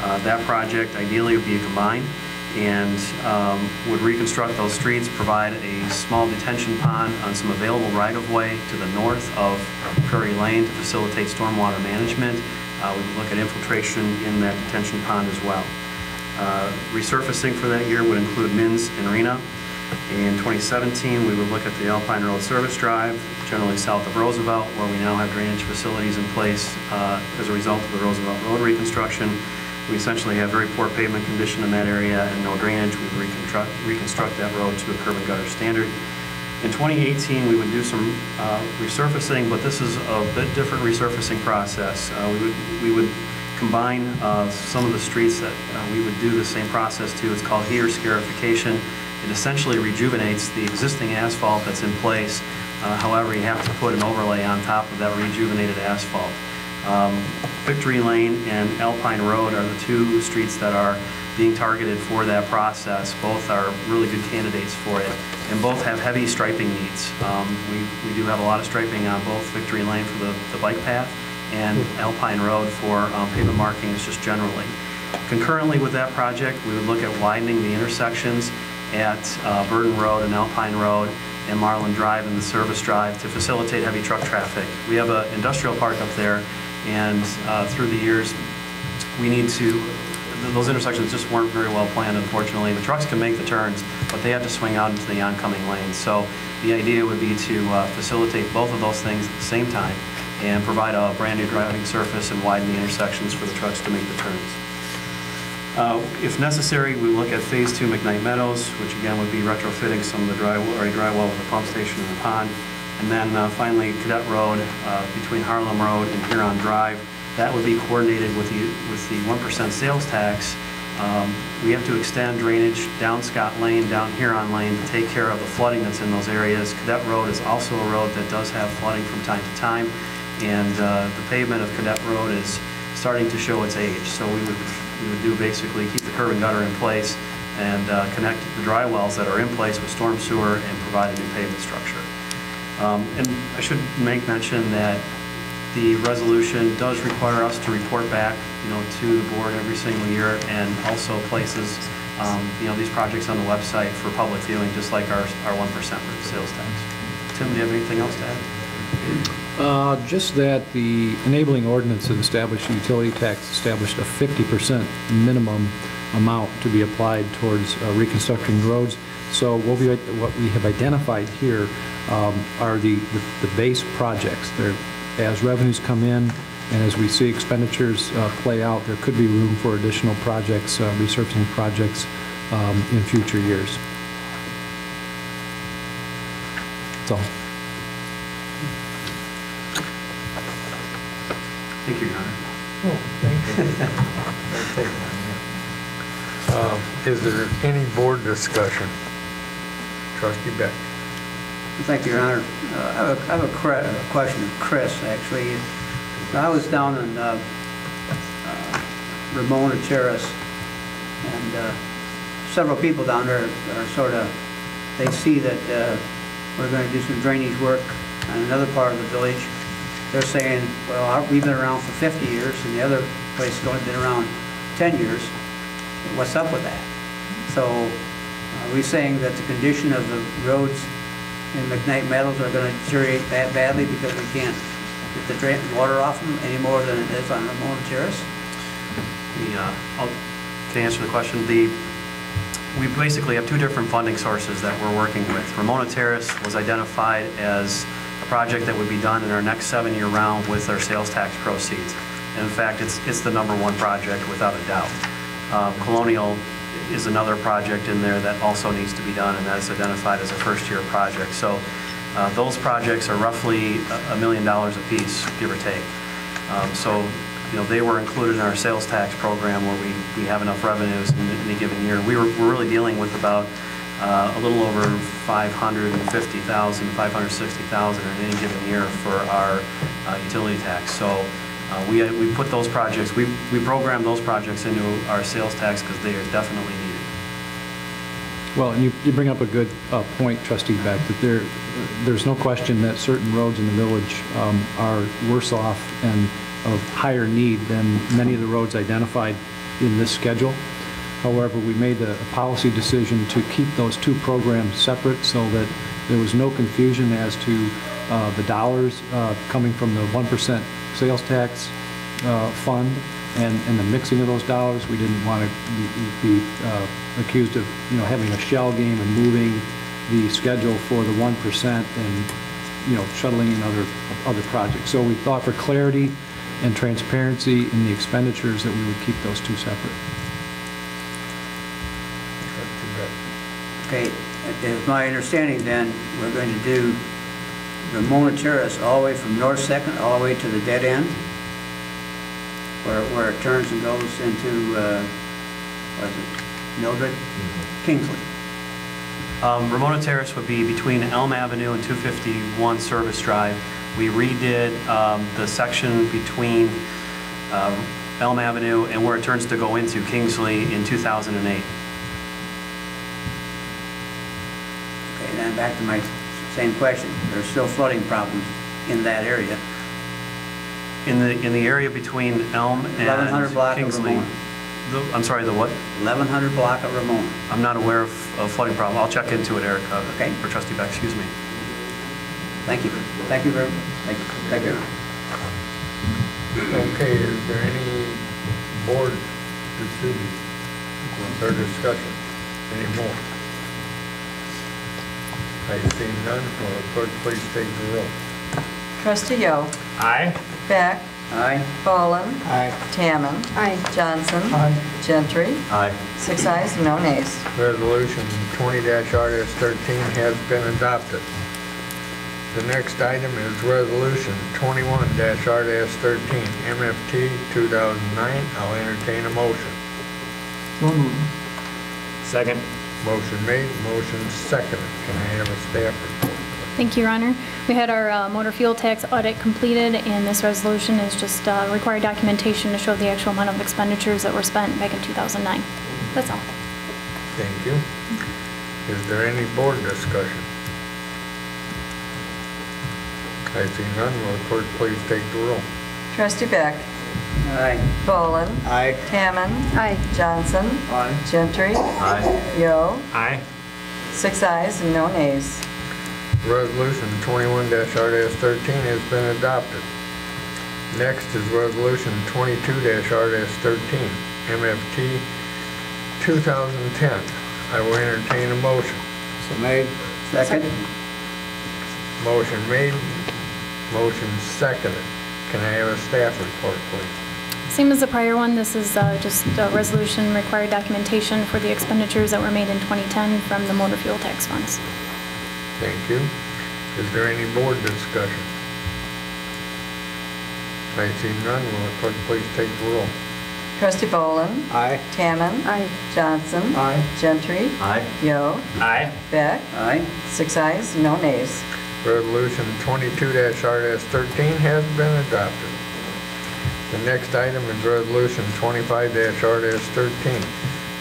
That project ideally would be combined and would reconstruct those streets, provide a small detention pond on some available right-of-way to the north of Prairie Lane to facilitate stormwater management. We would look at infiltration in that detention pond as well. Resurfacing for that year would include Mins and Rena. In 2017, we would look at the Alpine Road Service Drive, generally south of Roosevelt, where we now have drainage facilities in place as a result of the Roosevelt Road reconstruction. We essentially have very poor pavement condition in that area and no drainage. We would reconstruct that road to a curb and gutter standard. In 2018, we would do some resurfacing, but this is a bit different resurfacing process. We would combine some of the streets that we would do the same process to. It's called heater scarification. It essentially rejuvenates the existing asphalt that's in place. However, you have to put an overlay on top of that rejuvenated asphalt. Victory Lane and Alpine Road are the two streets that are being targeted for that process. Both are really good candidates for it, and both have heavy striping needs. We do have a lot of striping on both Victory Lane for the bike path and Alpine Road for pavement markings just generally. Concurrently with that project, we would look at widening the intersections at Burton Road and Alpine Road and Marlin Drive and the Service Drive to facilitate heavy truck traffic. We have an industrial park up there, and through the years, we need to, those intersections just weren't very well planned, unfortunately. The trucks can make the turns, but they have to swing out into the oncoming lanes. So the idea would be to facilitate both of those things at the same time and provide a brand new driving surface and widen the intersections for the trucks to make the turns. If necessary, we look at Phase 2 McKnight Meadows, which again would be retrofitting some of the dry well with the pump station and the pond. And then finally, Cadet Road between Harlem Road and Huron Drive. That would be coordinated with the 1% sales tax. We have to extend drainage down Scott Lane, down Huron Lane to take care of the flooding that's in those areas. Cadet Road is also a road that does have flooding from time to time, and the pavement of Cadet Road is starting to show its age. So we would do basically keep the curb and gutter in place and connect the dry wells that are in place with storm sewer and provide a new pavement structure. And I should make mention that the resolution does require us to report back, to the board every single year, and also places, these projects on the website for public viewing, just like our 1% sales tax. Tim, do you have anything else to add? Just that the enabling ordinance that established the utility tax established a 50% minimum amount to be applied towards reconstructing roads. So what we have identified here are the base projects. As revenues come in and as we see expenditures play out, there could be room for additional projects, resurfacing projects in future years. That's all. Thank you, Your Honor. Oh, thank you. Is there any board discussion? Trustee Beck. Thank you, Your Honor. I have a question of Chris, actually. I was down in Ramona Terrace, and several people down there are sort of, they see that we're going to do some drainage work on another part of the village. They're saying, well, we've been around for 50 years, and the other place has only been around 10 years. What's up with that? So are we saying that the condition of the roads in McKnight Meadows are going to deteriorate that badly because we can't get the drain water off them any more than it is on Ramona Terrace? To answer the question, we basically have two different funding sources that we're working with. Ramona Terrace was identified as a project that would be done in our next 7-year round with our sales tax proceeds. And in fact, it's the #1 project without a doubt. Colonial is another project in there that also needs to be done, and that is identified as a first-year project. So those projects are roughly $1 million a piece, give or take. So they were included in our sales tax program where we have enough revenues in any given year. We're really dealing with about a little over $550,000, $560,000 in any given year for our utility tax. So we put those projects, we program those projects into our sales tax because they are definitely needed. Well, and you bring up a good point, Trustee Beck, that there's no question that certain roads in the village are worse off and of higher need than many of the roads identified in this schedule. However, we made a policy decision to keep those two programs separate so that there was no confusion as to the dollars coming from the 1% sales tax fund and the mixing of those dollars. We didn't want to be accused of, having a shell game and moving the schedule for the 1% and, shuttling in other projects. So we thought for clarity and transparency in the expenditures that we would keep those two separate. Okay, it's my understanding then, we're going to do Ramona Terrace all the way from North 2nd all the way to the dead end, where it turns and goes into, what is it, Mildred? Kingsley. Ramona Terrace would be between Elm Avenue and 251 Service Drive. We redid the section between Elm Avenue and where it turns to go into Kingsley in 2008. Okay, then back to my same question. There's still flooding problems in that area. In the area between Elm and 1100 block Kingsley. of Ramona. I'm sorry, the what? 1100 block of Ramona. I'm not aware of flooding problem. I'll check into it, Eric. Okay. Or Trustee Beck, excuse me. Thank you. Thank you very much. Thank you. Okay, is there any board decision or discussion? Any more? I see none. Will the clerk please take the roll? Trustee Yo. Aye. Beck. Aye. Boland. Aye. Tammon. Aye. Johnson. Aye. Gentry. Aye. 6 ayes, no nays. Resolution 20-RS13 has been adopted. The next item is Resolution 21-RS13, MFT 2009. I'll entertain a motion. So moved. Second. Motion made, motion seconded. Can I have a staff report? Thank you, Your Honor. We had our motor fuel tax audit completed, and this resolution is just required documentation to show the actual amount of expenditures that were spent back in 2009. That's all. Thank you. Is there any board discussion? I see none. Will the clerk please take the roll? Trustee Beck. Aye. Boland. Aye. Tammon. Aye. Johnson. Aye. Gentry. Aye. Yo. Aye. 6 ayes and no nays. Resolution 21-RS13 has been adopted. Next is Resolution 22-RS13, MFT 2010. I will entertain a motion. So made. Second. Motion made, motion seconded. Can I have a staff report, please? Same as the prior one, this is just a resolution required documentation for the expenditures that were made in 2010 from the motor fuel tax funds. Thank you. Is there any board discussion? I see none. Will the clerk please take the roll? Trustee Boland. Aye. Tammon. Aye. Johnson. Aye. Gentry. Aye. Yo. Aye. Beck. Aye. 6 ayes, no nays. Resolution 22-RS13 has been adopted. The next item is Resolution 25-RS13,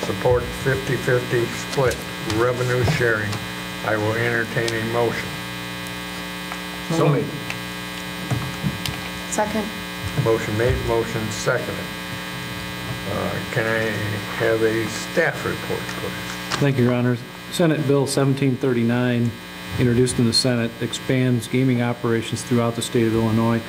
support 50-50 split revenue sharing. I will entertain a motion. So made. Second. Motion made, motion seconded. Can I have a staff report, please? Thank you, Your Honor. Senate Bill 1739, introduced in the Senate, expands gaming operations throughout the state of Illinois.